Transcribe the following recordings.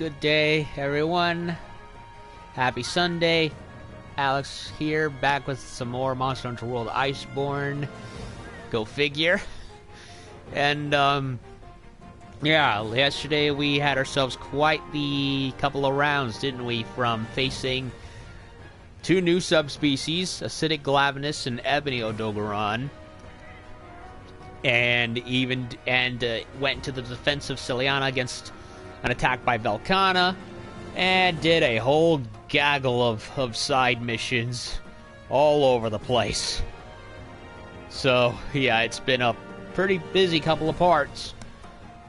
Good day, everyone. Happy Sunday. Alex here, back with some more Monster Hunter World Iceborne. Go figure. And, yeah, yesterday we had ourselves quite the couple of rounds, didn't we? From facing two new subspecies, Acidic Glavenus and Ebony Odogaron. And went to the defense of Ciliana against an attack by Velkhana, and did a whole gaggle of side missions all over the place. So, yeah, it's been a pretty busy couple of parts.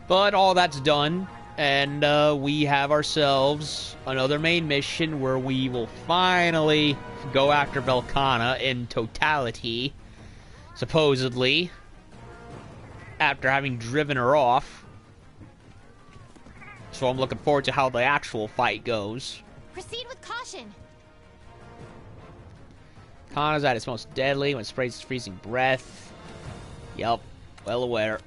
But all that's done, and we have ourselves another main mission where we will finally go after Velkhana in totality, supposedly, after having driven her off. So I'm looking forward to how the actual fight goes. Proceed with caution. Kana's at its most deadly when it sprays its freezing breath. Yup, well aware.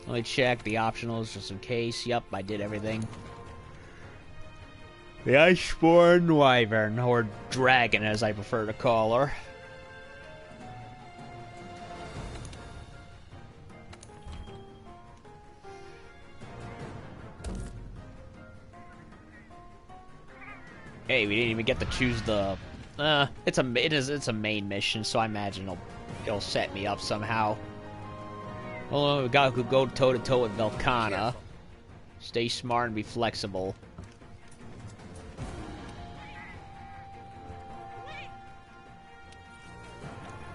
Let me check the optionals just in case. Yup, I did everything. The Iceborne Wyvern, or Dragon as I prefer to call her. Hey, we didn't even get to choose the. It's a main mission, so I imagine it'll set me up somehow. Well, we gotta go toe to toe with Velkhana. Stay smart and be flexible.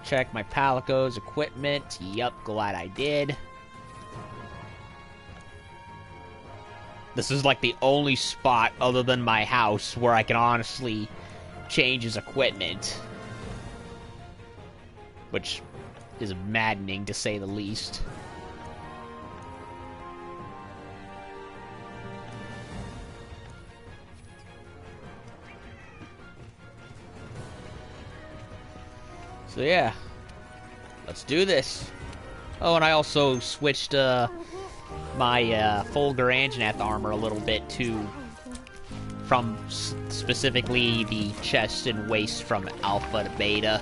Check my Palico's equipment. Yup, glad I did. This is like the only spot other than my house where I can honestly change his equipment. Which is maddening to say the least. So yeah, let's do this. Oh, and I also switched my Fulgur Anjanath armor a little bit too, from specifically the chest and waist from Alpha to Beta.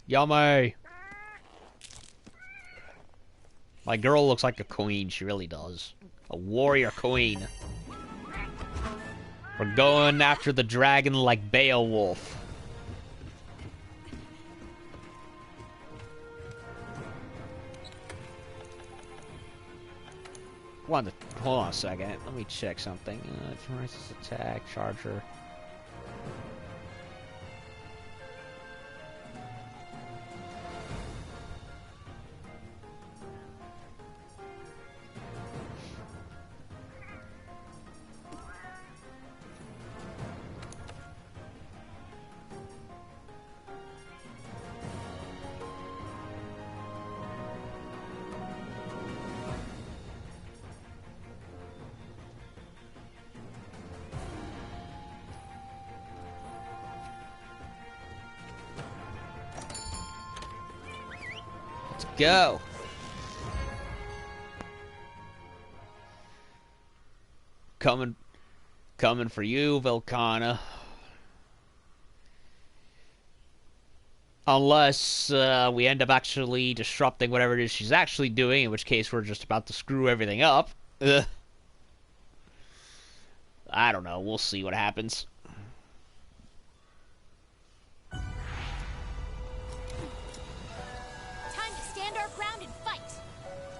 Yummy! My girl looks like a queen, she really does. A warrior queen. We're going after the dragon like Beowulf. Hold on a second. Let me check something. Forces attack, charger. Go. Coming for you, Velkhana. Unless we end up actually disrupting whatever it is she's actually doing, in which case we're just about to screw everything up. I don't know. We'll see what happens.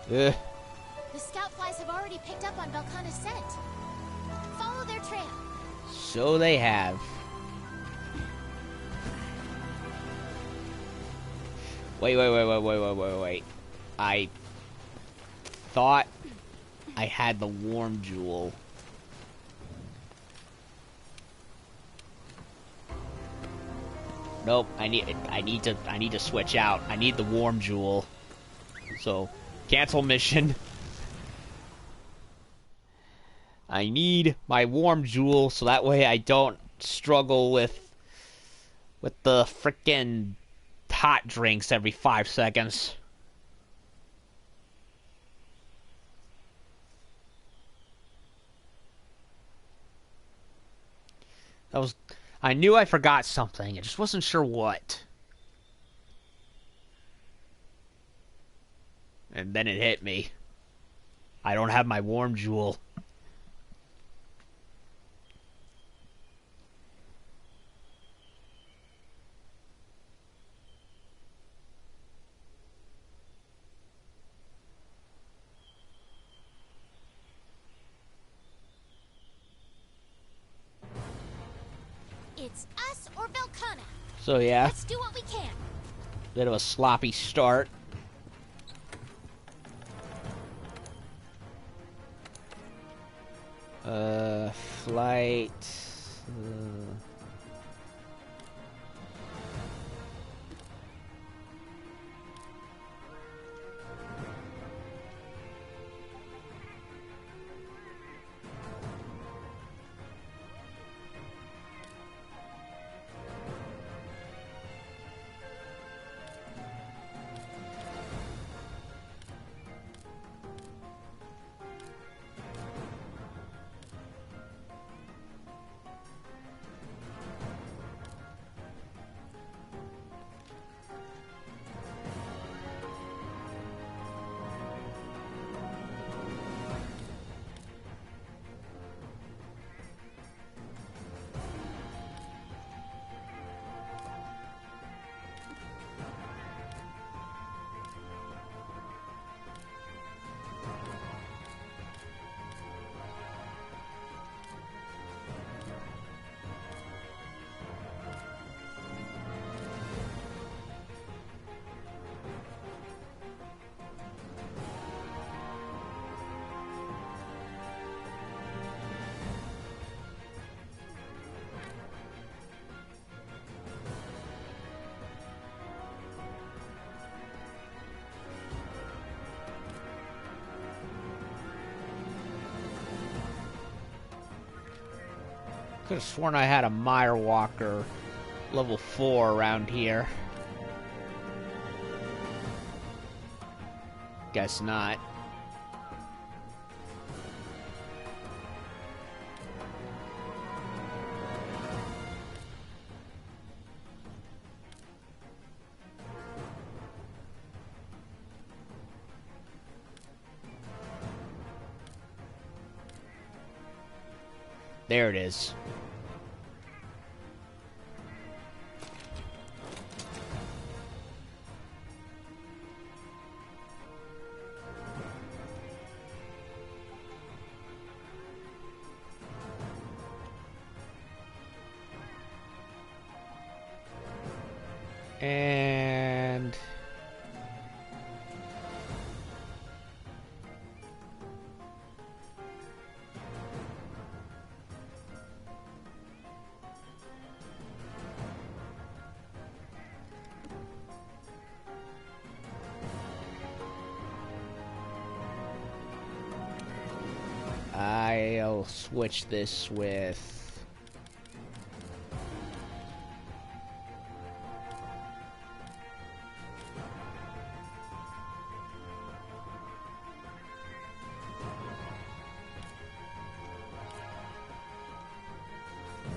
The scout flies have already picked up on Velkhana's scent. Follow their trail. So they have. Wait. I thought I had the warm jewel. Nope, I need to switch out. I need the warm jewel. So, cancel mission. I need my warm jewel so that way I don't struggle with the frickin' hot drinks every 5 seconds. I knew I forgot something. I just wasn't sure what. And then it hit me. I don't have my warm jewel. It's us or Velkhana. So yeah. Let's do what we can. Bit of a sloppy start. Flight. Could have sworn I had a Mire Walker level 4 around here. Guess not. There it is. And I'll switch this with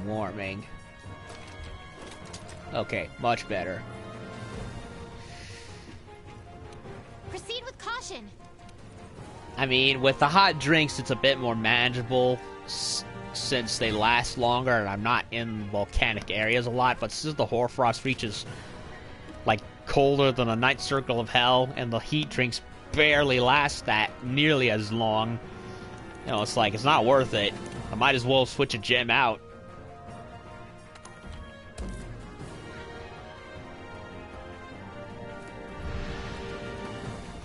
warming. Okay, much better. Proceed with caution. I mean, with the hot drinks, it's a bit more manageable since they last longer, and I'm not in volcanic areas a lot, but since the hoarfrost reaches, like, colder than a night circle of hell, and the heat drinks barely last that nearly as long, you know, it's like, it's not worth it. I might as well switch a gem out.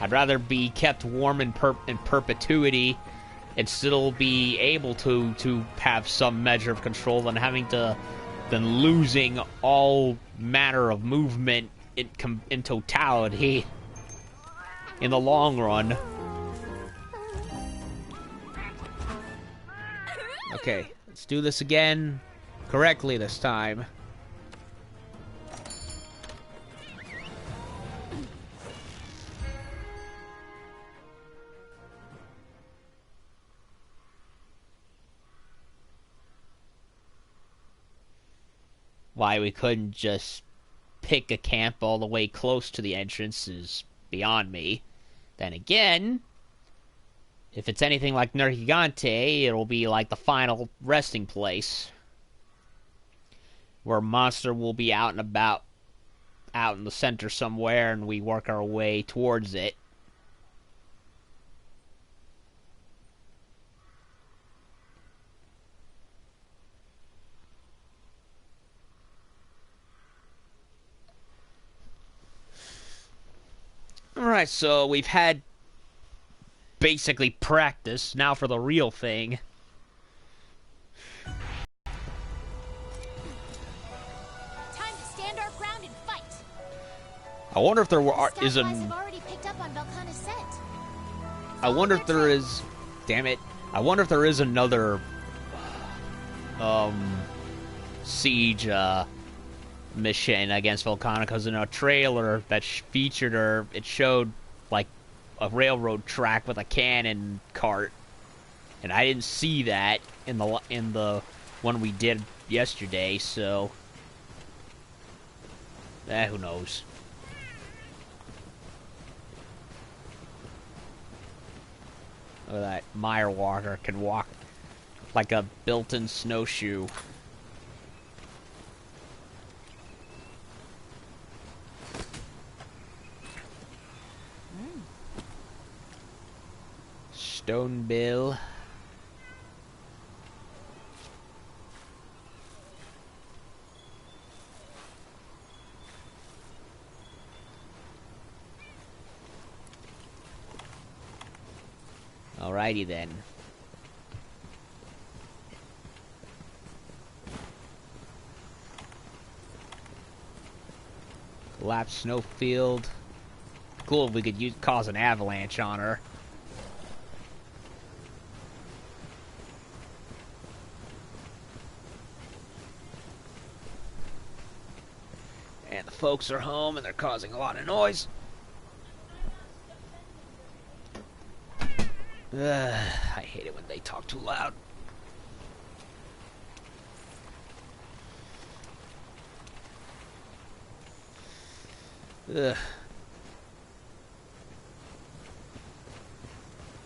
I'd rather be kept warm in perpetuity and still be able to have some measure of control than losing all manner of movement in totality. in the long run. Okay, let's do this again correctly this time. Why we couldn't just pick a camp all the way close to the entrance is beyond me. Then again, if it's anything like Nergigante, it'll be like the final resting place, where monster will be out and about, out in the center somewhere, and we work our way towards it. Alright, so we've had basically practice, now for the real thing. Time to stand our ground and fight. I wonder if there The is a... Scout have already picked up on Velkhana's scent. I wonder if there is... Damn it. I wonder if there is another... siege, mission against Velkhana, because in a trailer that featured her, it showed, like, a railroad track with a cannon cart, and I didn't see that in the one we did yesterday, so... who knows. Look at that. Mire Walker can walk like a built-in snowshoe. Stone Bill. Alrighty then. Collapsed snowfield. Cool if we could cause an avalanche on her. And the folks are home and they're causing a lot of noise. I hate it when they talk too loud. Ugh.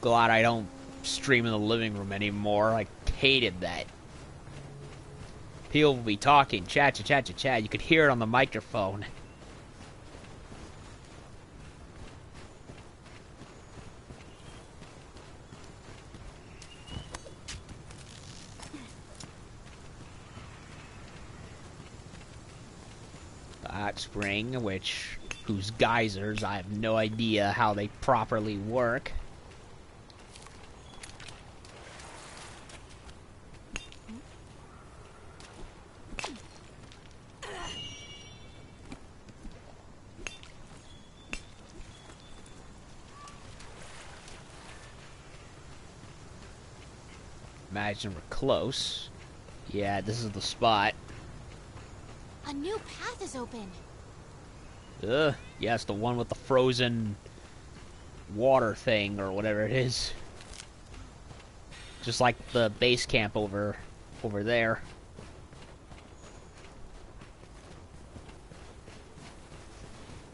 Glad I don't stream in the living room anymore. I hated that. People will be talking, chat. You could hear it on the microphone. The hot spring, whose geysers, I have no idea how they properly work. Imagine we're close. Yeah, this is the spot. A new path is open. Yeah, it's the one with the frozen water thing, or whatever it is. Just like the base camp over there.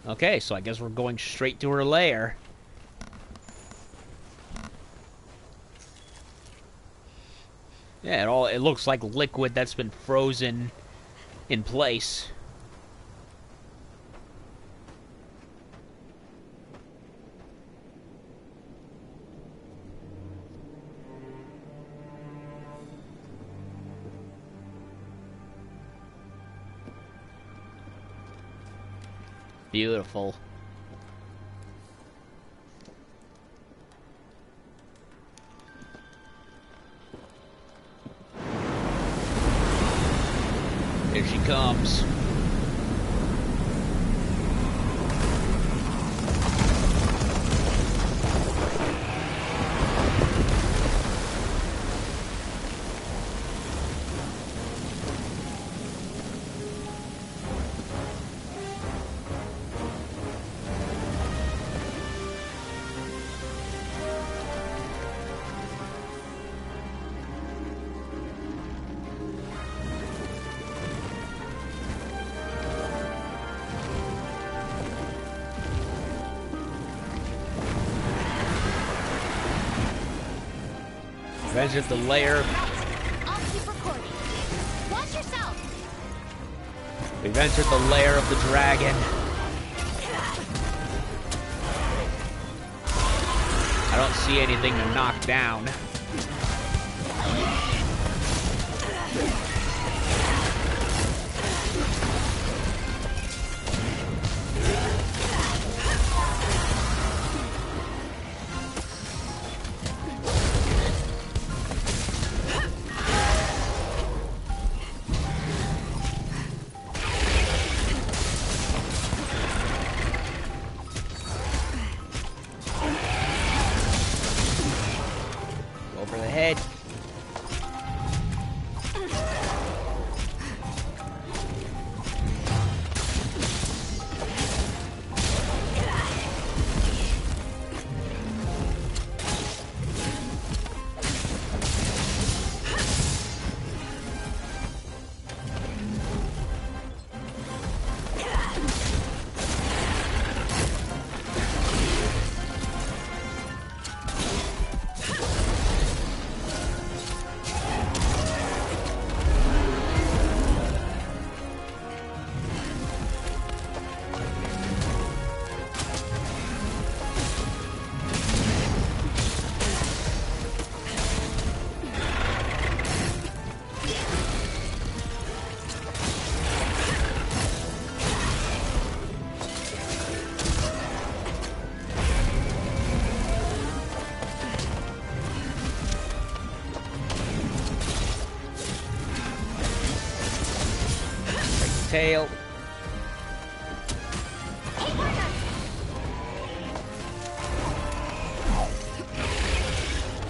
Okay, so I guess we're going straight to her lair. Yeah, it looks like liquid that's been frozen in place. Beautiful. Here she comes. entered the lair. I'll keep recording. Watch yourself. We've entered the lair of the dragon. I don't see anything to knock down. Over the head. Tail.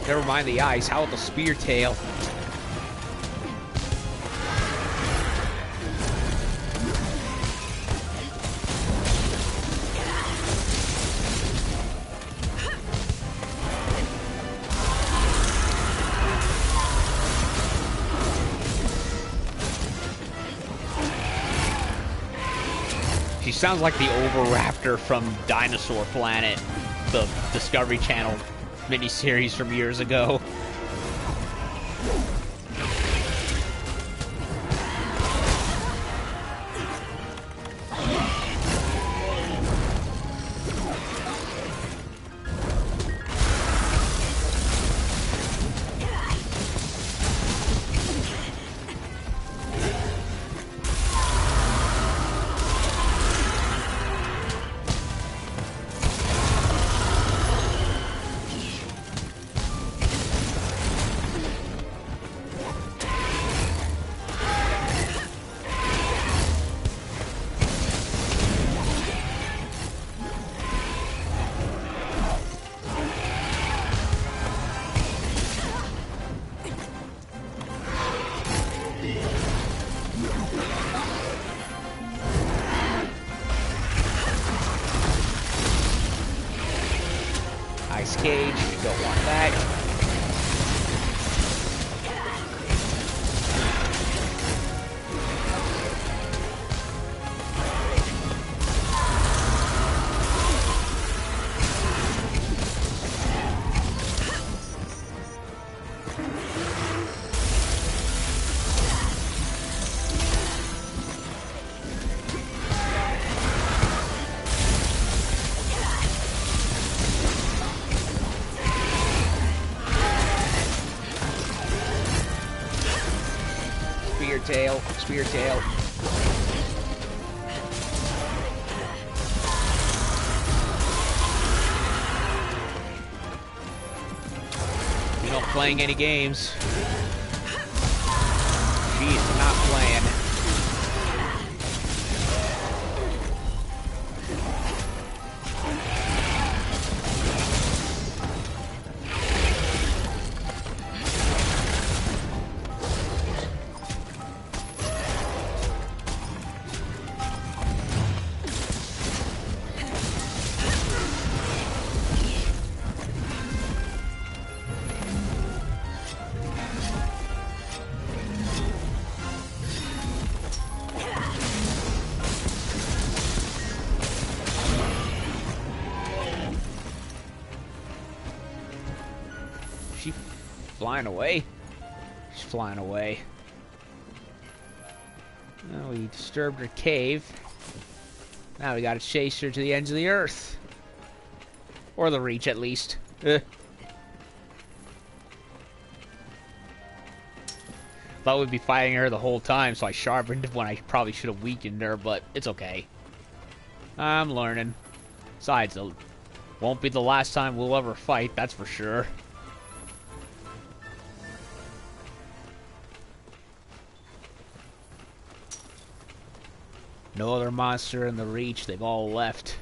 Never mind the ice. How about the spear tail? She sounds like the Oviraptor from Dinosaur Planet, the Discovery Channel miniseries from years ago. Ice cage, don't want that. Spear tail. You're not playing any games. She is not playing. flying away. She's flying away. Well, we disturbed her cave. Now we gotta chase her to the ends of the earth. Or the Reach, at least. Thought we'd be fighting her the whole time, so I sharpened when I probably should have weakened her, but it's okay. I'm learning. Besides, it won't be the last time we'll ever fight, that's for sure. No other monster in the Reach, they've all left.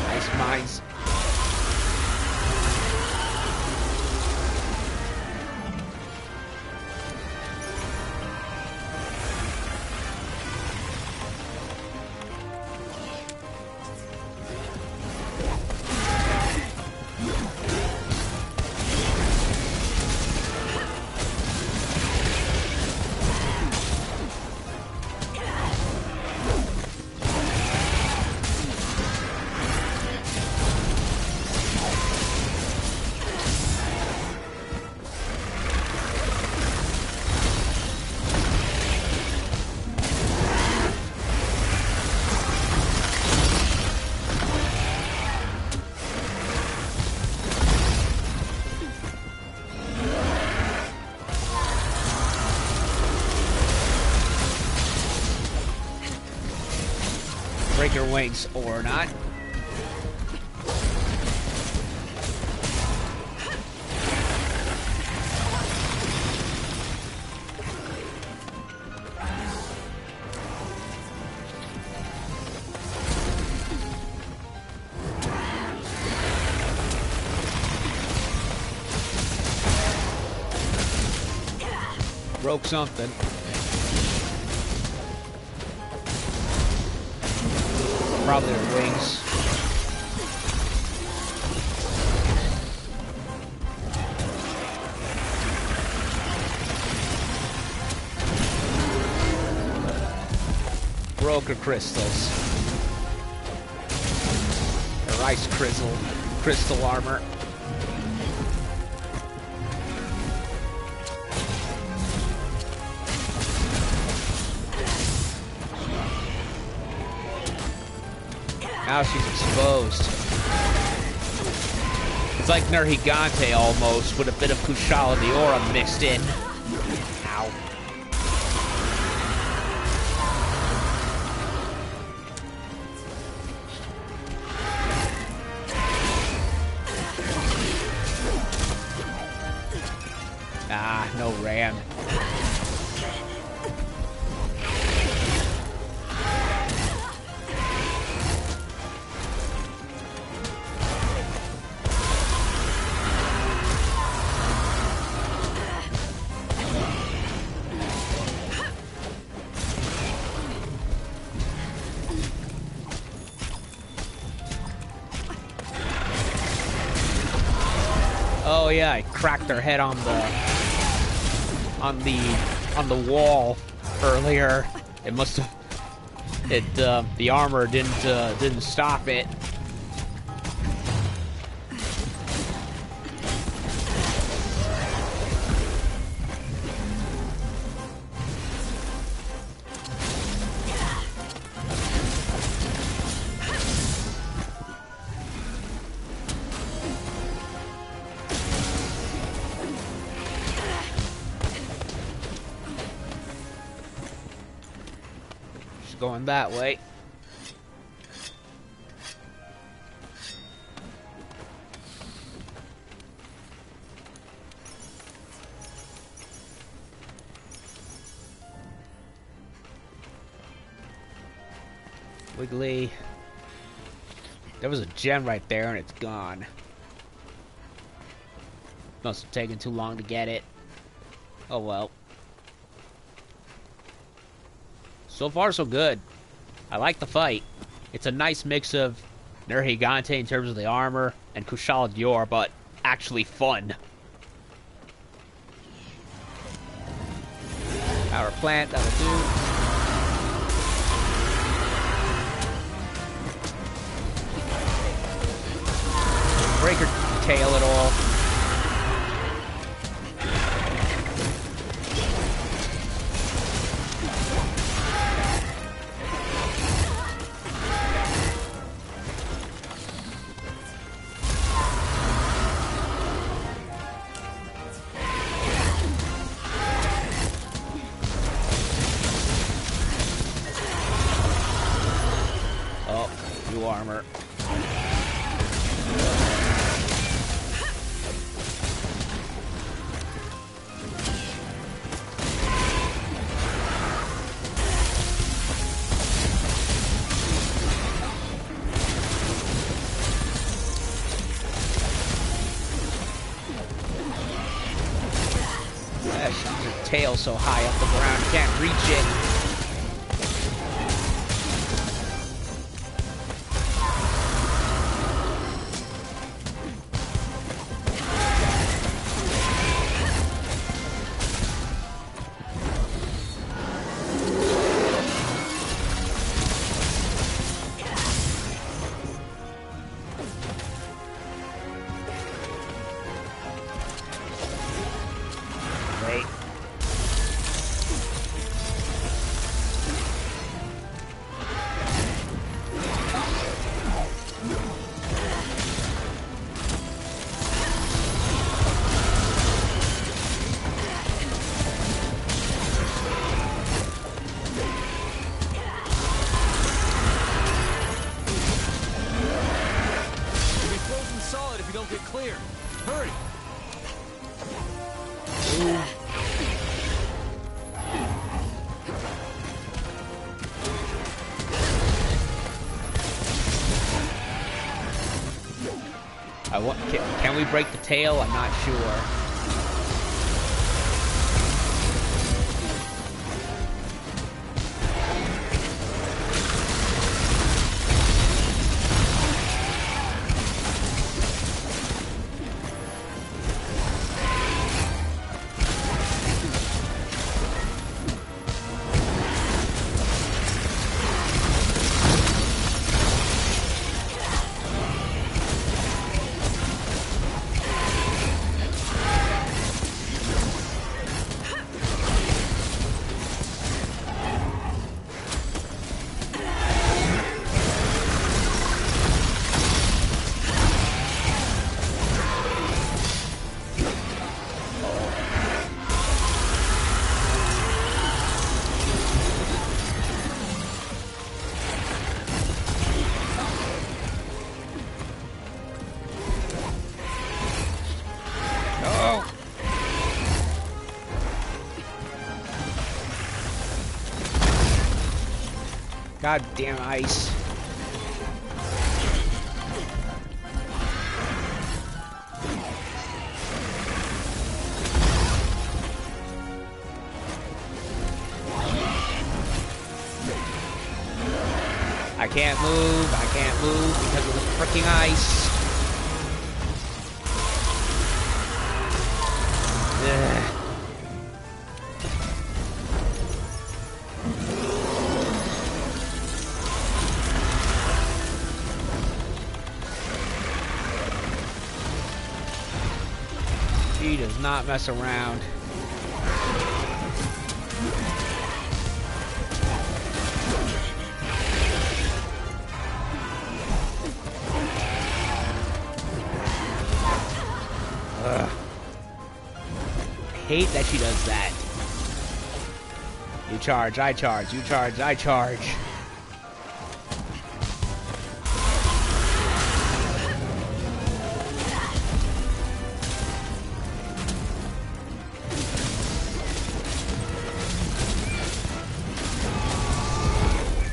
Nice mines. Break her wings or not. Broke something. Probably her wings. Broke her crystals. Her ice crystal armor. Now she's exposed. It's like Nergigante almost, with a bit of Kushala the Aura mixed in. Ow. Ah, no ram. Oh yeah, I cracked her head on the wall earlier. It must have the armor didn't stop it. Going that way. Wiggly. There was a gem right there and it's gone. Must have taken too long to get it. Oh well. So far, so good. I like the fight. It's a nice mix of Nergigante in terms of the armor and Kushala Dior, but actually fun. Power plant, that'll do. Break her tail at all. Armor. Her tail so high up the ground, can't reach it. Can we break the tail? I'm not sure. God damn ice. I can't move because of the freaking ice. He does not mess around. Ugh. I hate that she does that. You charge, I charge, you charge, I charge.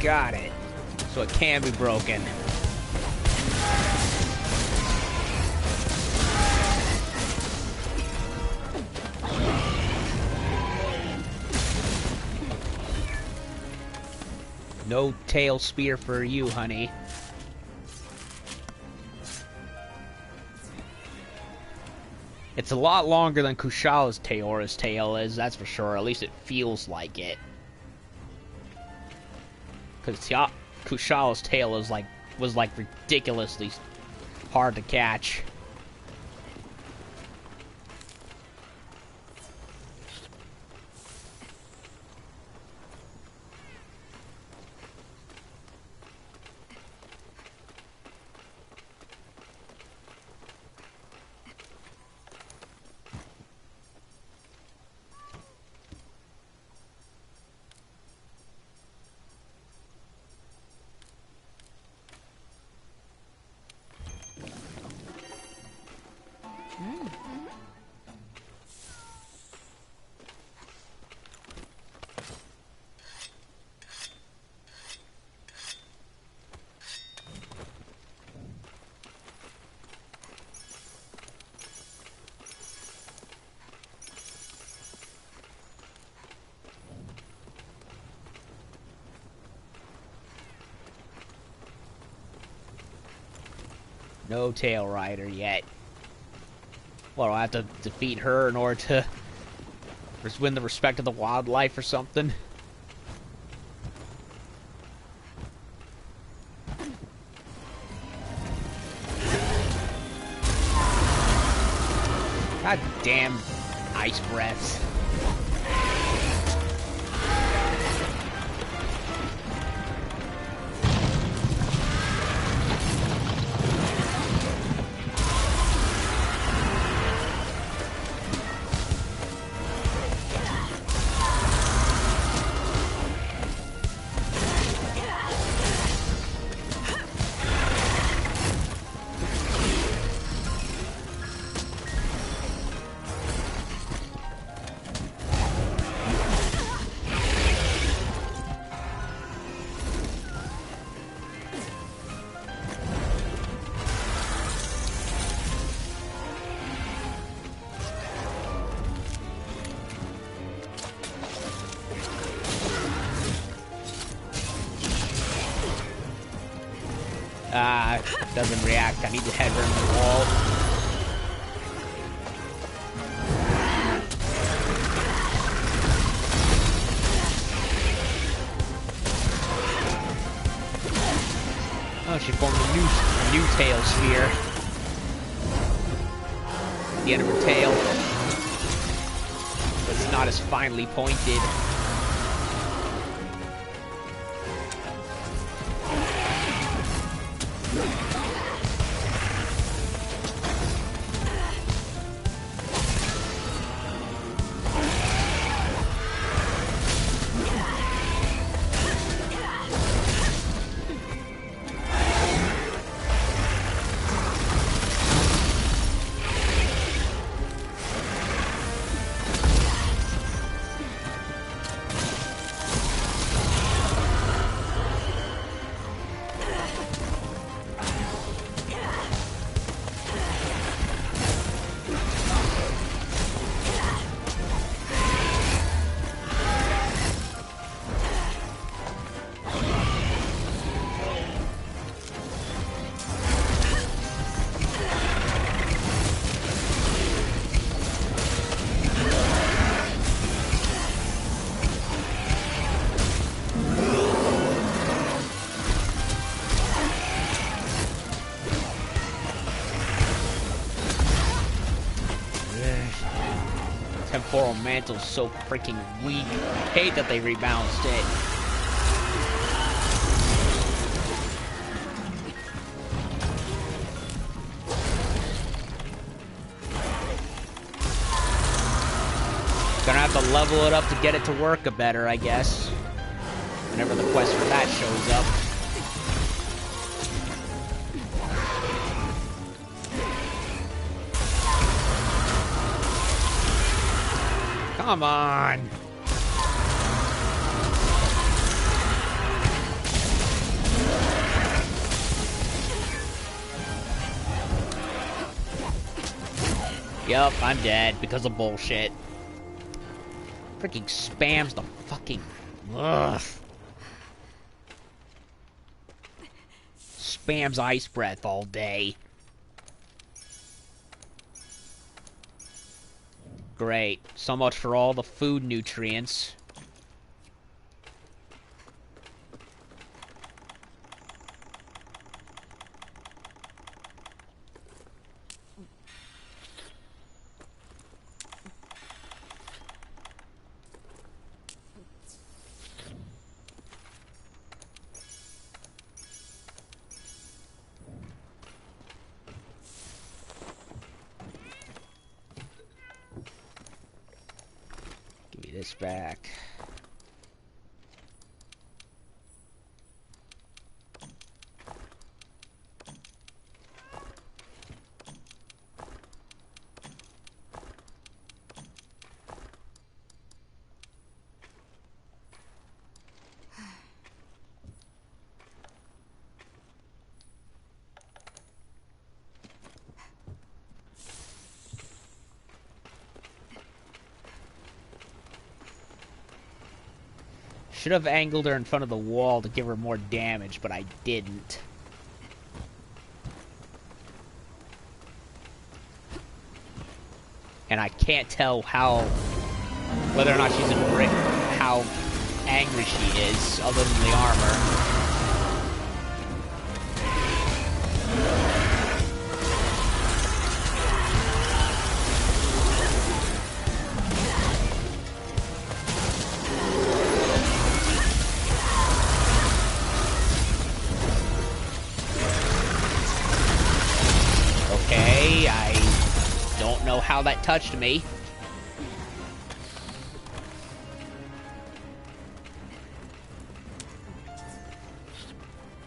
Got it. So it can be broken. No tail spear for you, honey. It's a lot longer than Kushala's Teora's tail is, that's for sure. At least it feels like it. Because Kushala's tail was like ridiculously hard to catch. No Tail Rider yet. Well, I have to defeat her in order to win the respect of the wildlife or something. God damn ice breaths. Doesn't react. I need to head her in the wall. Oh, she formed a new tail sphere. The end of her tail. But it's not as finely pointed. coral mantle's so freaking weak. I hate that they rebalanced it. Gonna have to level it up to get it to work a better, I guess. Whenever the quest for that shows up. Come on! Yup, I'm dead because of bullshit. Freaking spams the fucking... Ugh. Spams ice breath all day. Great. So much for all the food nutrients. This back. Should have angled her in front of the wall to give her more damage, but I didn't. And I can't tell whether or not she's in how angry she is, other than the armor. How that touched me.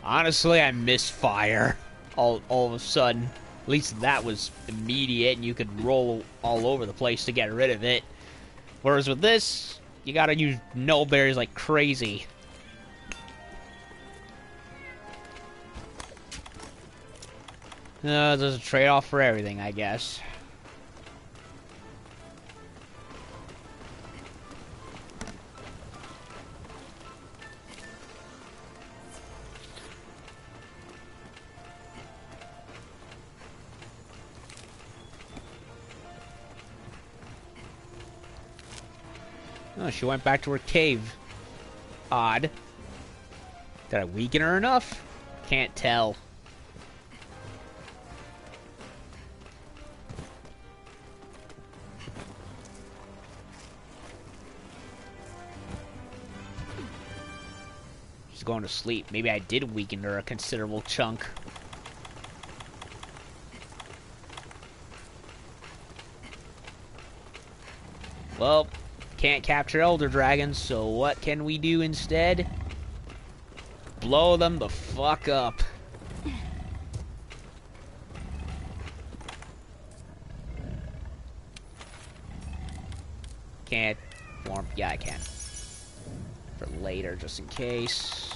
Honestly, I misfire all of a sudden. At least that was immediate and you could roll all over the place to get rid of it. Whereas with this, you gotta use null berries like crazy. There's a trade-off for everything, I guess. Oh, she went back to her cave. Odd. Did I weaken her enough? Can't tell. She's going to sleep. Maybe I did weaken her a considerable chunk. Well, can't capture Elder Dragons, so what can we do instead? Blow them the fuck up. Can't form. Yeah, I can. For later, just in case.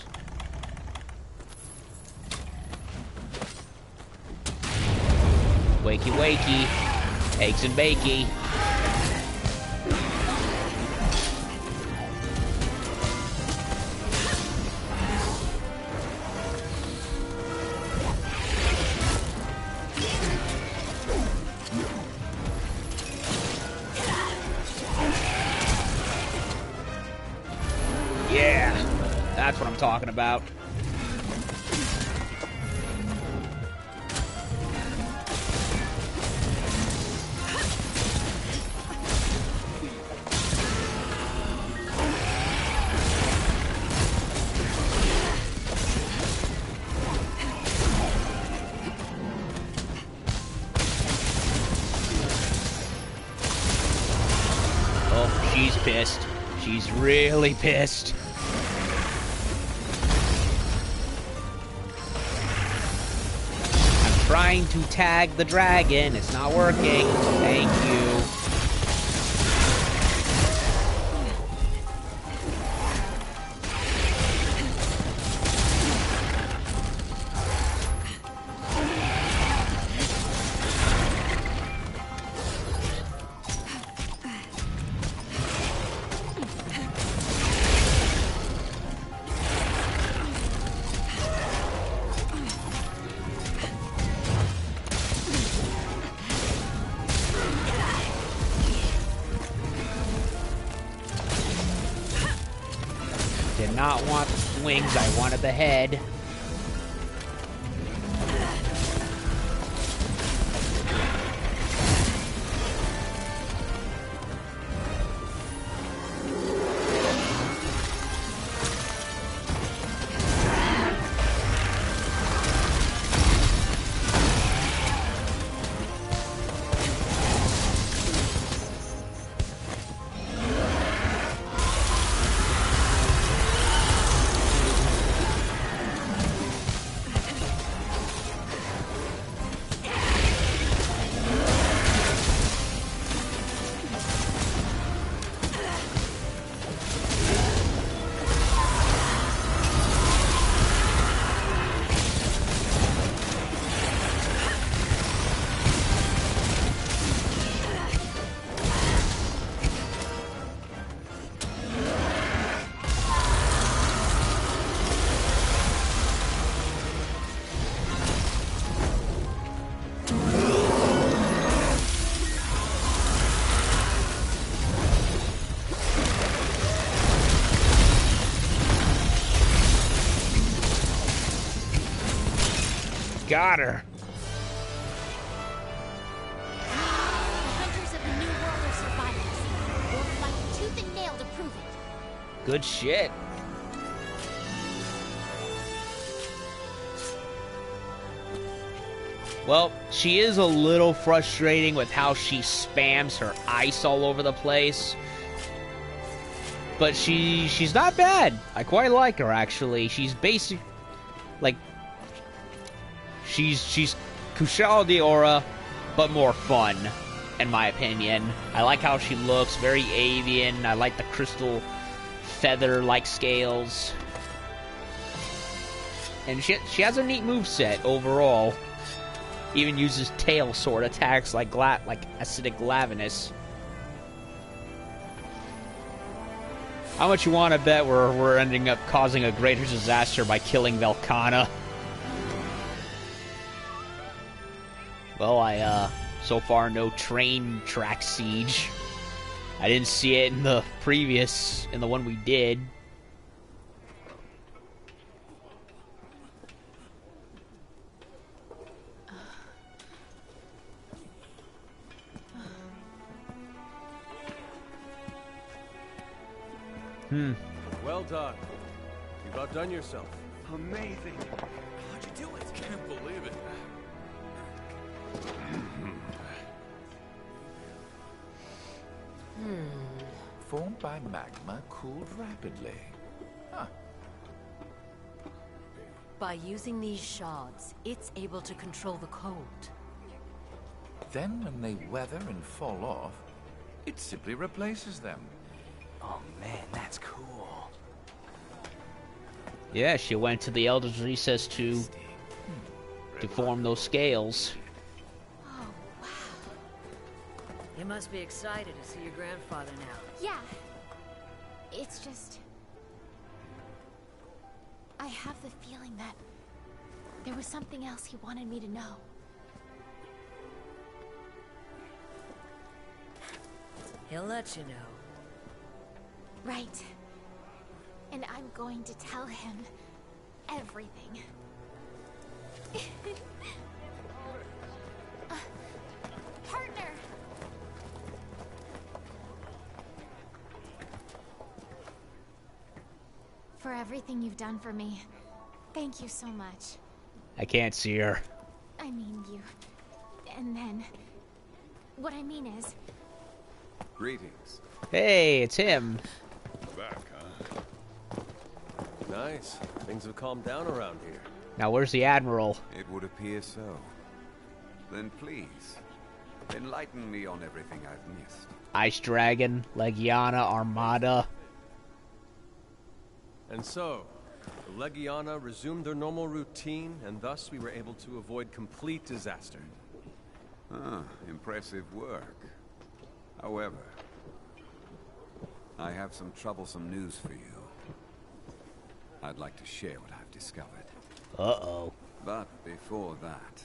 Wakey wakey. Eggs and bakey. That's what I'm talking about. she's pissed. She's really pissed. I'm trying to tag the dragon. It's not working. Thank you. Did not want the wings, I wanted the head. Got her. The hunters of the New World are survivors. We'll fight tooth and nail to prove it. Good shit. Well, she is a little frustrating with how she spams her ice all over the place. But she's not bad. I quite like her, actually. She's basic, like, she's Kushal Diora, but more fun, in my opinion. I like how she looks, very avian. I like the crystal feather-like scales. And she has a neat moveset overall. Even uses tail sword attacks like acidic Lavinus. How much you want to bet we're ending up causing a greater disaster by killing Velkhana? Well, I so far no train track siege. I didn't see it in the one we did. Well done. You've outdone yourself. Amazing. How'd you do it? Can't believe it. Formed by magma cooled rapidly. Huh. By using these shards, it's able to control the cold. Then when they weather and fall off, it simply replaces them. Oh man, that's cool. Yeah, she went to the Elder's Recess to form those scales. Oh, wow. You must be excited to see your grandfather now. Yeah. It's just... I have the feeling that there was something else he wanted me to know. He'll let you know. Right. And I'm going to tell him everything. Partner! For everything you've done for me, thank you so much. I can't see her. I mean you. And then... What I mean is... Greetings. Hey, it's him. Back, huh? Nice. Things have calmed down around here. Now, where's the Admiral? It would appear so. Then please, enlighten me on everything I've missed. Ice Dragon, Legiana, Armada. And so, the Legiana resumed their normal routine, and thus we were able to avoid complete disaster. Ah, impressive work. However, I have some troublesome news for you. I'd like to share what I've discovered. Uh-oh. But before that...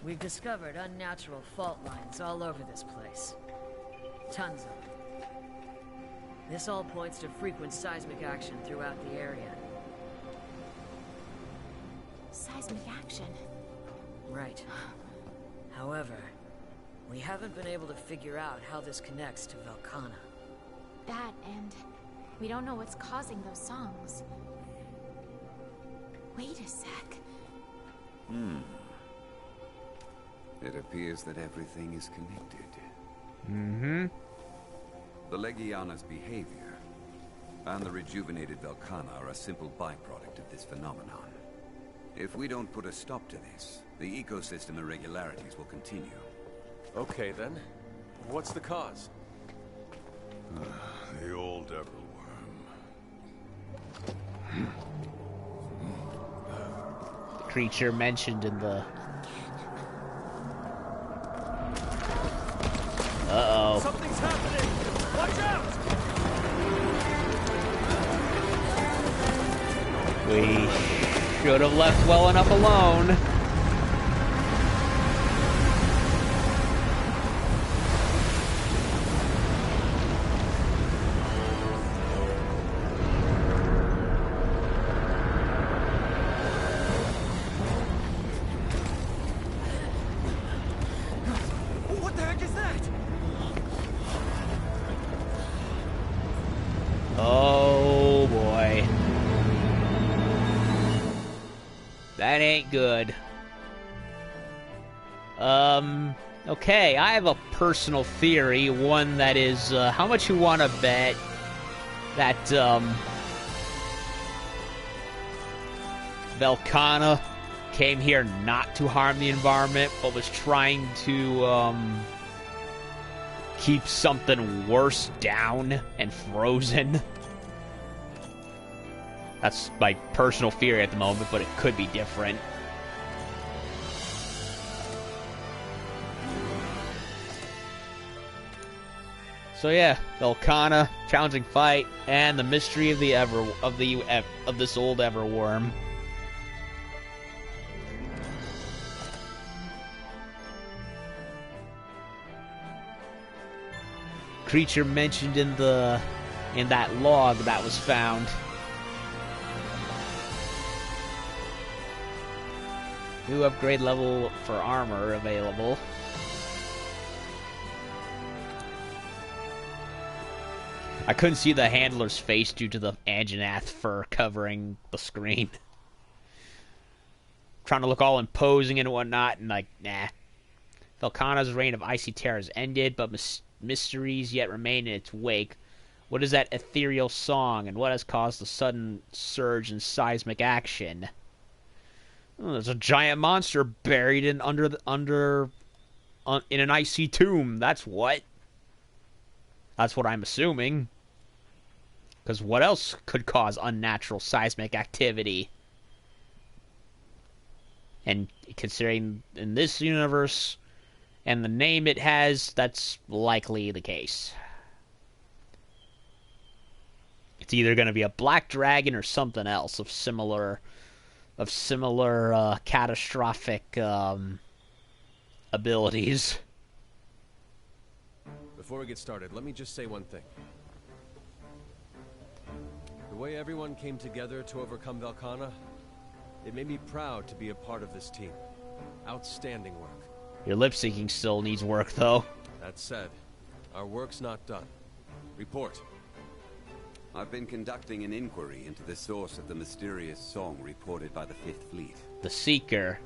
We've discovered unnatural fault lines all over this place. Tons of them. This all points to frequent seismic action throughout the area. Seismic action. Right. However, we haven't been able to figure out how this connects to Velkhana. That, and we don't know what's causing those songs. Wait a sec. It appears that everything is connected. Mm-hmm. The Legiana's behavior and the rejuvenated Velkhana are a simple byproduct of this phenomenon. If we don't put a stop to this, the ecosystem irregularities will continue. Okay, then. What's the cause? The old Everworm. The creature mentioned in the... Uh-oh. Something's happening! Watch out! We should have left well enough alone. What the heck is that? Oh boy. That ain't good. Okay, I have a personal theory, one that is, how much you want to bet that, Velkhana came here not to harm the environment, but was trying to, keep something worse down and frozen. That's my personal theory at the moment, but it could be different. So yeah, Velkhana, challenging fight, and the mystery of the of this old Everworm. Creature mentioned in that log that was found. New upgrade level for armor available. I couldn't see the handler's face due to the Anjanath fur covering the screen. Trying to look all imposing and whatnot, and like, nah. Velkhana's reign of icy terror has ended, but mysteries yet remain in its wake. What is that ethereal song, and what has caused the sudden surge in seismic action? Oh, there's a giant monster buried in in an icy tomb. That's what. That's what I'm assuming. Because what else could cause unnatural seismic activity? And considering in this universe and the name it has, that's likely the case. It's either going to be a black dragon or something else of similar catastrophic abilities. Before we get started, let me just say one thing. The way everyone came together to overcome Velkhana, it made me proud to be a part of this team. Outstanding work. Your lip syncing still needs work, though. That said, our work's not done. Report. I've been conducting an inquiry into the source of the mysterious song reported by the Fifth Fleet. The Seeker.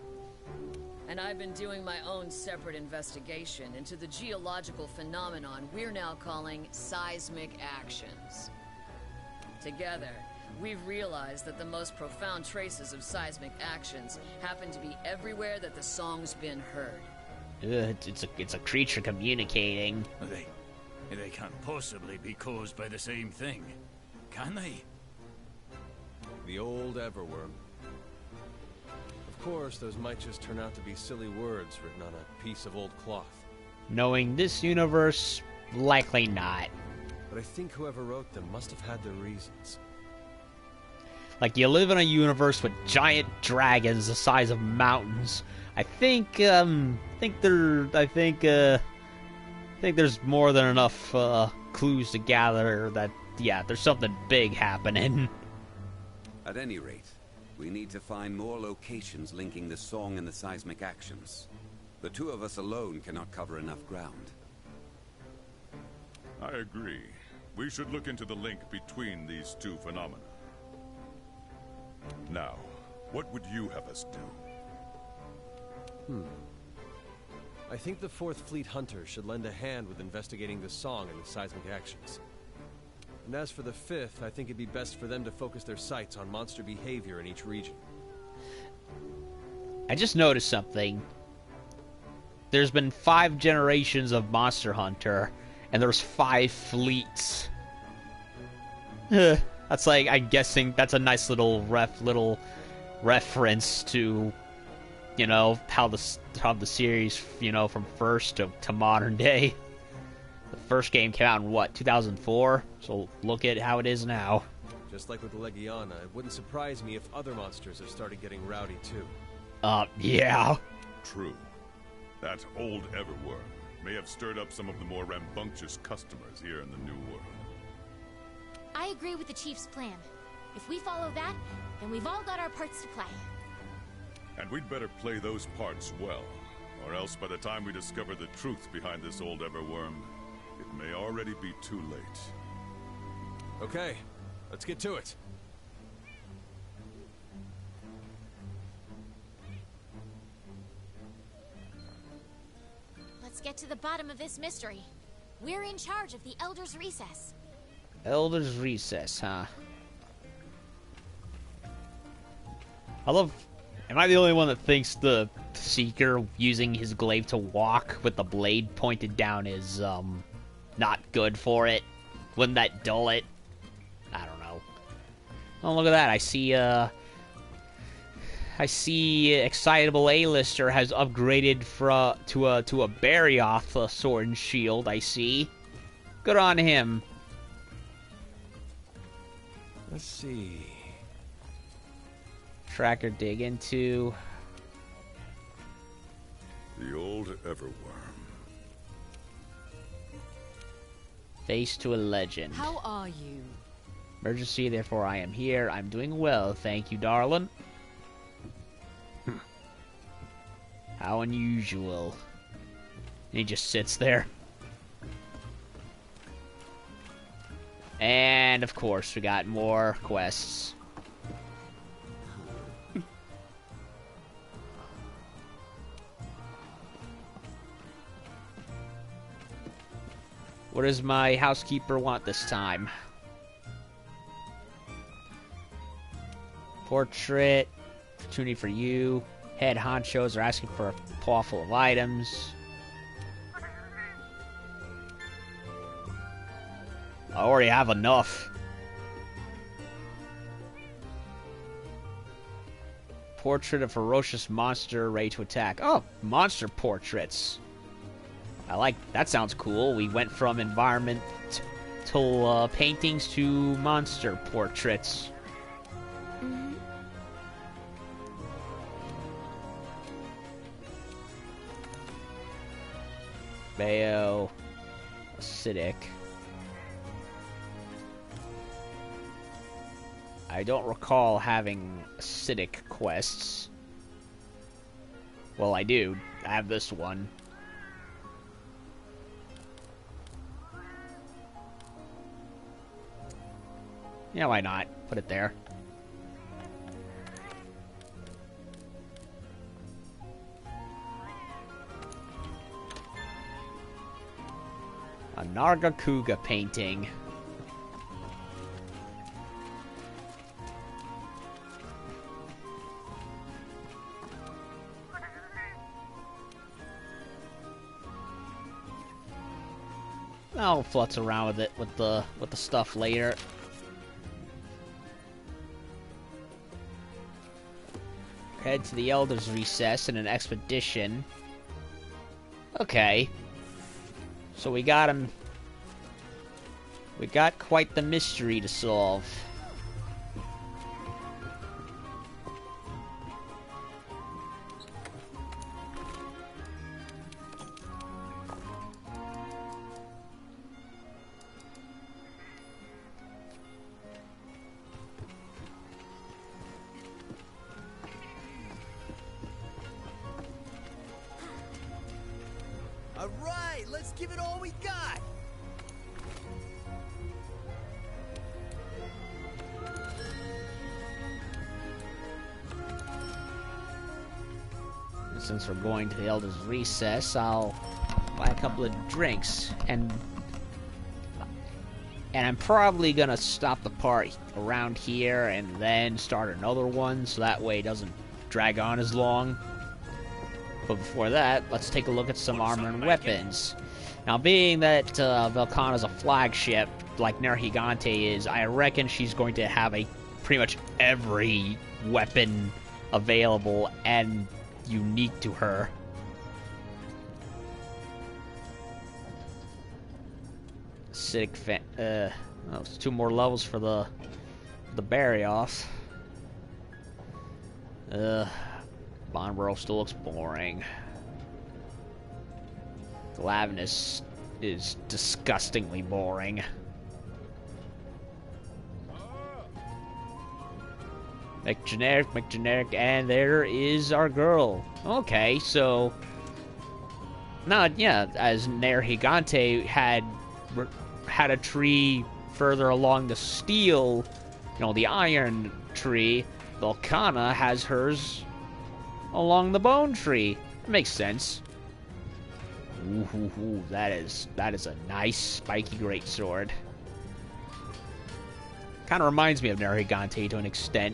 And I've been doing my own separate investigation into the geological phenomenon we're now calling seismic actions. Together, we've realized that the most profound traces of seismic actions happen to be everywhere that the song's been heard. It's a creature communicating. They can't possibly be caused by the same thing, can they? The old Everworm. Of course, those might just turn out to be silly words written on a piece of old cloth. Knowing this universe, likely not. But I think whoever wrote them must have had their reasons. Like, you live in a universe with giant dragons the size of mountains. I think there's more than enough clues to gather that, yeah, there's something big happening. At any rate, we need to find more locations linking the song and the seismic actions. The two of us alone cannot cover enough ground. I agree. We should look into the link between these two phenomena. Now, what would you have us do? I think the 4th Fleet Hunters should lend a hand with investigating the song and the seismic actions. And as for the 5th, I think it'd be best for them to focus their sights on monster behavior in each region. I just noticed something. There's been 5 generations of Monster Hunter, and there's 5 fleets. That's like, I'm guessing that's a nice little reference to, you know, how the series, you know, from first to modern day. The first game came out in what, 2004? So look at how it is now. Just like with the Legiana, it wouldn't surprise me if other monsters have started getting rowdy too. Yeah. True. That old Everworm may have stirred up some of the more rambunctious customers here in the New World. I agree with the Chief's plan. If we follow that, then we've all got our parts to play. And we'd better play those parts well, or else by the time we discover the truth behind this old Everworm, it may already be too late. Okay, let's get to it. Let's get to the bottom of this mystery. We're in charge of the Elder's Recess. Elder's Recess, huh? I love... Am I the only one that thinks the Seeker using his glaive to walk with the blade pointed down is, not good for it? Wouldn't that dull it? I don't know. Oh, look at that. I see Excitable A-lister has upgraded to a Barioth sword and shield, I see. Good on him. Let's see. Tracker dig into. The old Everworm. Face to a legend. How are you? Emergency, therefore I am here. I'm doing well, thank you, darling. How unusual. And he just sits there. And, of course, we got more quests. What does my housekeeper want this time? Portrait. Opportunity for you. Head honchos are asking for a paw full of items. I already have enough. Portrait of ferocious monster ready to attack. Oh, monster portraits. I like that. Sounds cool. We went from environmental paintings to monster portraits. Bayo, acidic. I don't recall having acidic quests. Well, I do. I have this one. Yeah, why not? Put it there. A Nargacuga painting. I'll futz around with it with the stuff later. Head to the Elder's Recess in an expedition. Okay. So we got him. We got quite the mystery to solve. All right, let's give it all we got. Since we're going to the Elder's Recess, I'll buy a couple of drinks, and I'm probably gonna stop the party around here and then start another one, so that way it doesn't drag on as long. But before that, let's take a look at some armor and weapons. Now, being that Velkhana is a flagship, like Nergigante is, I reckon she's going to have pretty much every weapon available and unique to her. Acidic fan. Oh, it's 2 more levels for the berry off. Bonborough still looks boring. Glavenus is disgustingly boring. Make generic, and there is our girl. Okay, so... No, yeah, as Nergigante had a tree further along the steel, the iron tree, Velkhana has hers along the bone tree. It makes sense. Ooh, that is a nice spiky greatsword. Kind of reminds me of Nergigante to an extent.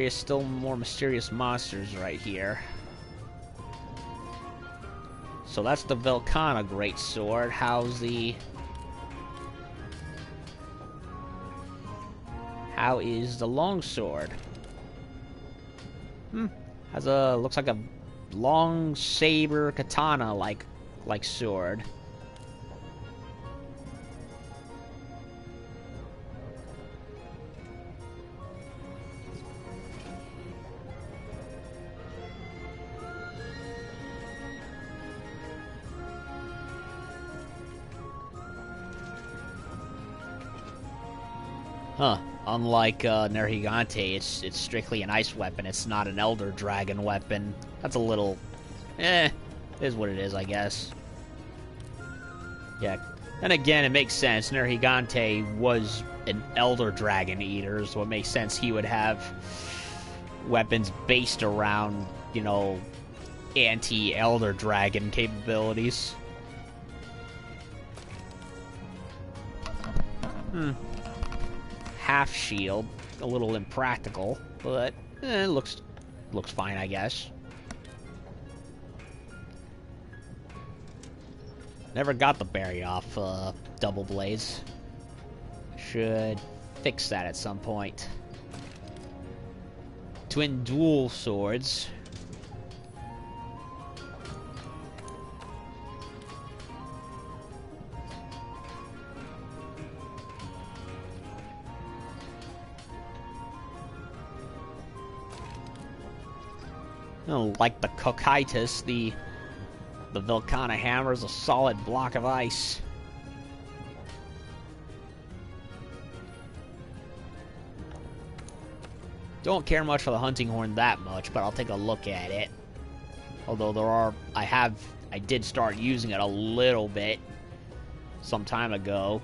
Still more mysterious monsters right here. So that's the Velkhana greatsword. How is the longsword? Looks like a long saber katana like sword. Huh. Unlike Nergigante, it's strictly an ice weapon. It's not an Elder Dragon weapon. That's a little... it is what it is, I guess. Yeah. And again, it makes sense. Nergigante was an Elder Dragon eater, so it makes sense he would have weapons based around, anti-Elder Dragon capabilities. Half shield, a little impractical, but it looks fine, I guess. Never got the berry off double blades. Should fix that at some point. Twin dual swords. Like the Cocytus, the Velkhana hammer is a solid block of ice. Don't care much for the hunting horn that much, but I'll take a look at it. Although I did start using it a little bit some time ago.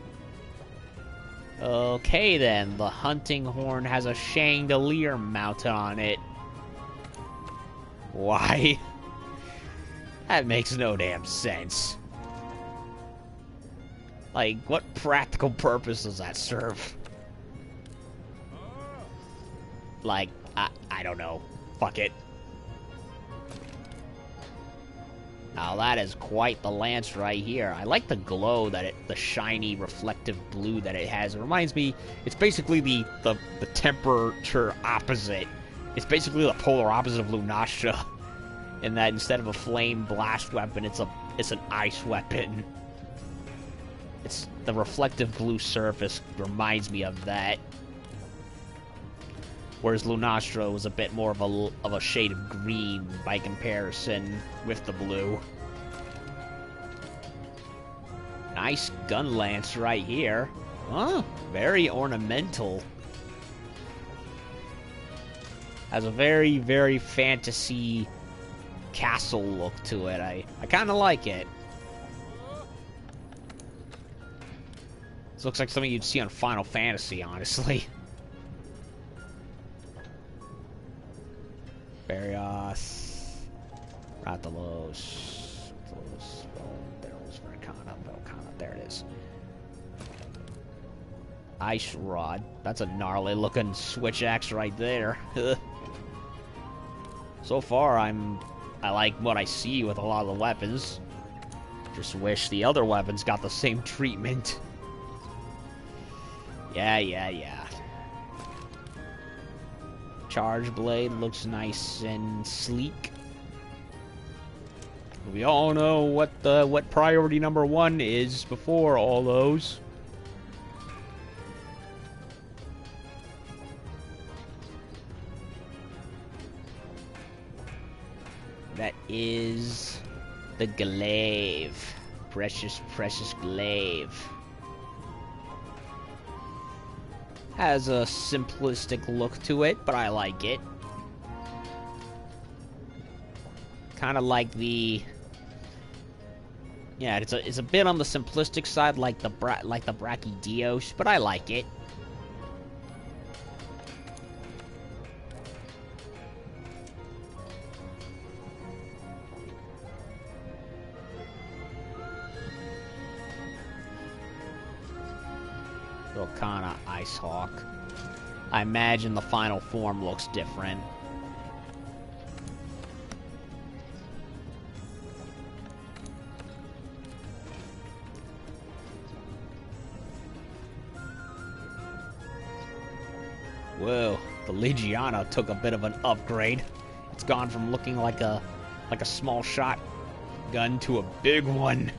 Okay then, the hunting horn has a chandelier mounted on it. Why? That makes no damn sense. Like, what practical purpose does that serve? Like, I don't know. Fuck it. Now that is quite the lance right here. I like the glow that the shiny reflective blue that it has. It reminds me, it's basically the temperature opposite. It's basically the polar opposite of Lunastra. In that instead of a flame blast weapon, it's an ice weapon. It's the reflective blue surface reminds me of that. Whereas Lunastra was a bit more of a shade of green by comparison with the blue. Nice gun lance right here. Oh, very ornamental. Has a very, very fantasy castle look to it. I kind of like it. This looks like something you'd see on Final Fantasy, honestly. Barrios, Rathalos, Velkhana, there it is. Ice Rod, that's a gnarly looking switch axe right there. So far, I like what I see with a lot of the weapons. Just wish the other weapons got the same treatment. Yeah. Charge blade looks nice and sleek. We all know what priority number 1 is before all those. That is the glaive. Precious, precious glaive. Has a simplistic look to it, but I like it. Kind of like the... Yeah, it's a bit on the simplistic side, like the Brachydios, but I like it. Velkhana Ice Hawk. I imagine the final form looks different. Whoa, the Legiana took a bit of an upgrade. It's gone from looking like a small shotgun to a big one.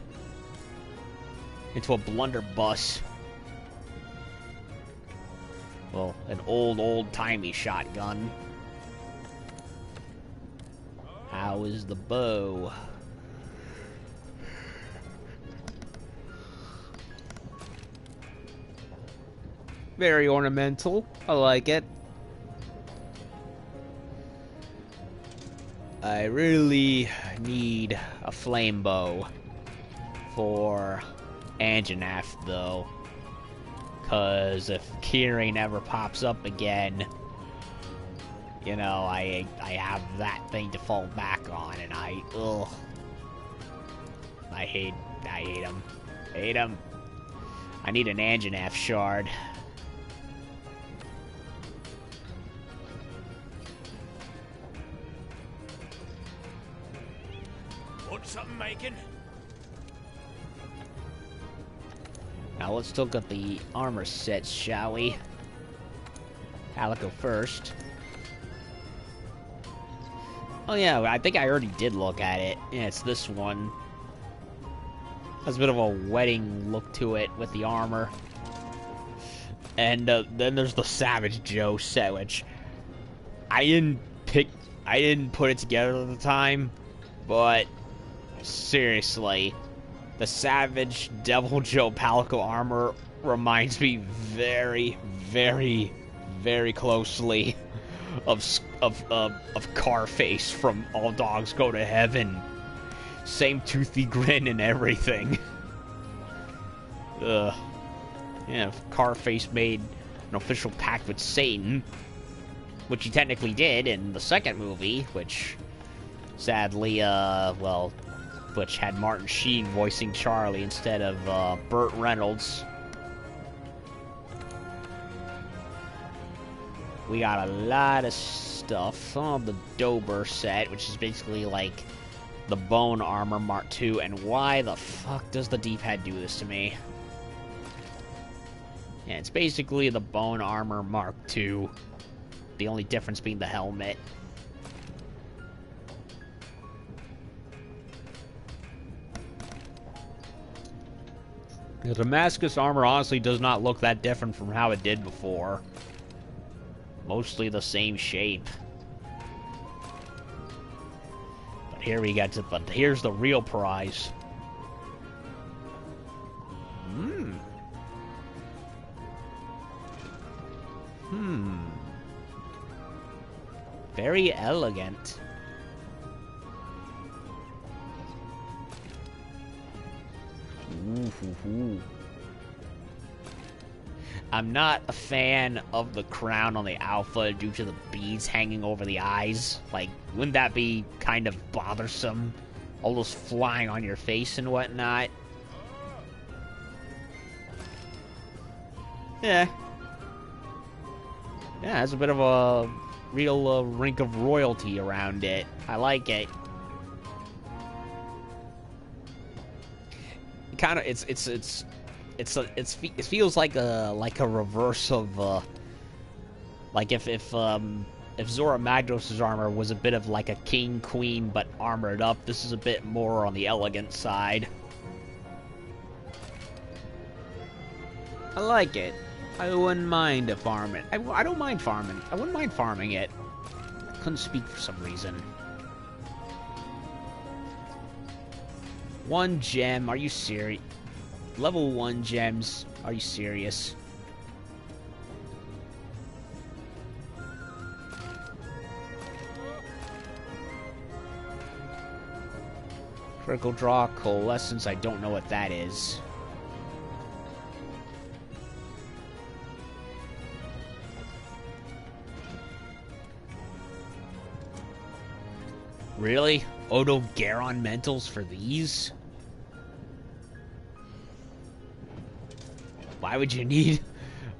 Into a blunderbuss. Well, an old-timey shotgun. How is the bow? Very ornamental. I like it. I really need a flame bow for Anjanath, though. Because if Kiri ever pops up again, you know, I have that thing to fall back on, and I hate him. Hate him. I need an Anjanath shard. Want something making? Now let's look at the armor sets, shall we? I'll go first. Oh yeah, I think I already did look at it. Yeah, it's this one. Has a bit of a wedding look to it with the armor. And then there's the Savage Joe set, which I didn't put it together at the time, but seriously, the Savage Devil Joe Palico armor reminds me very, very, very closely of Carface from All Dogs Go to Heaven. Same toothy grin and everything. Yeah, if Carface made an official pact with Satan, which he technically did in the second movie, which sadly, well, which had Martin Sheen voicing Charlie instead of Burt Reynolds. We got a lot of stuff. Some of the Dober set, which is basically like the Bone Armor Mark II. And why the fuck does the D-pad do this to me? Yeah, it's basically the Bone Armor Mark II. The only difference being the helmet. The Damascus armor honestly does not look that different from how it did before. Mostly the same shape. But here we get to here's the real prize. Very elegant. Ooh. I'm not a fan of the crown on the Alpha due to the beads hanging over the eyes. Like, wouldn't that be kind of bothersome? All those flying on your face and whatnot. Yeah. Yeah, it's a bit of a real rink of royalty around it. I like it. Kind of, it feels like a reverse of like if Zora Magnos' armor was a bit of like a king queen but armored up. This is a bit more on the elegant side. I like it. I wouldn't mind a farm it. I don't mind farming. I wouldn't mind farming it. I couldn't speak for some reason. 1 gem, are you serious? Level 1 gems, are you serious? Critical draw, coalescence, I don't know what that is. Really? Odo Garon mentals for these? Why would you need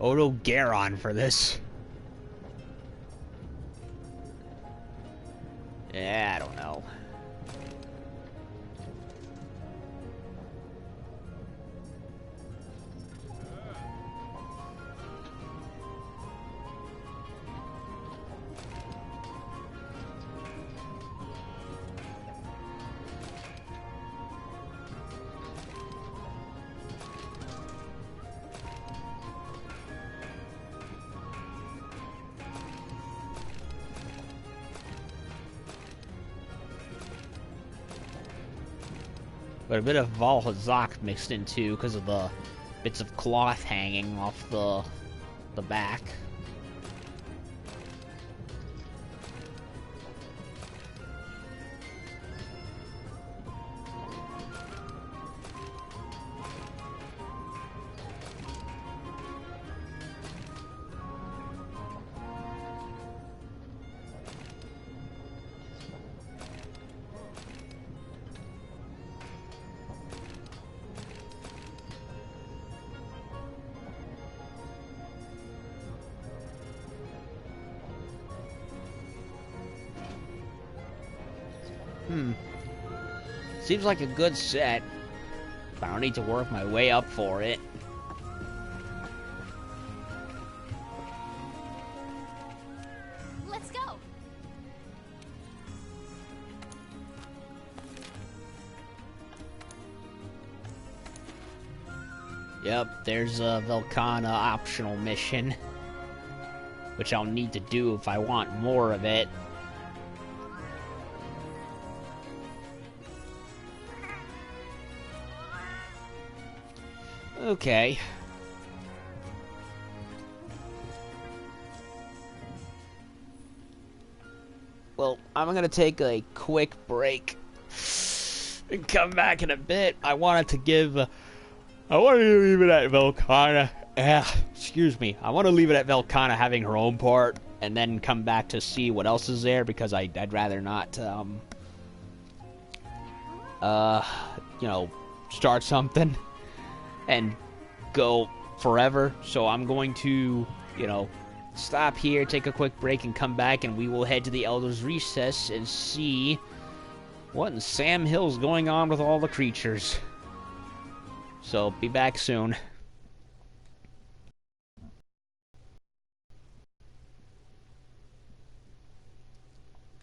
Odo Garon for this? Yeah, I don't know. But a bit of Valhazak mixed in too, because of the bits of cloth hanging off the back. Seems like a good set, but I don't need to work my way up for it. Let's go. Yep, there's a Velkhana optional mission, which I'll need to do if I want more of it. Okay. Well, I'm gonna take a quick break and come back in a bit. I wanted to leave it at Velkhana. Excuse me. I want to leave it at Velkhana having her own part, and then come back to see what else is there, because I'd rather not you know, start something and go forever. So I'm going to, you know, stop here, take a quick break, and come back, and we will head to the Elder's Recess and see what in Sam Hill's going on with all the creatures. So, be back soon.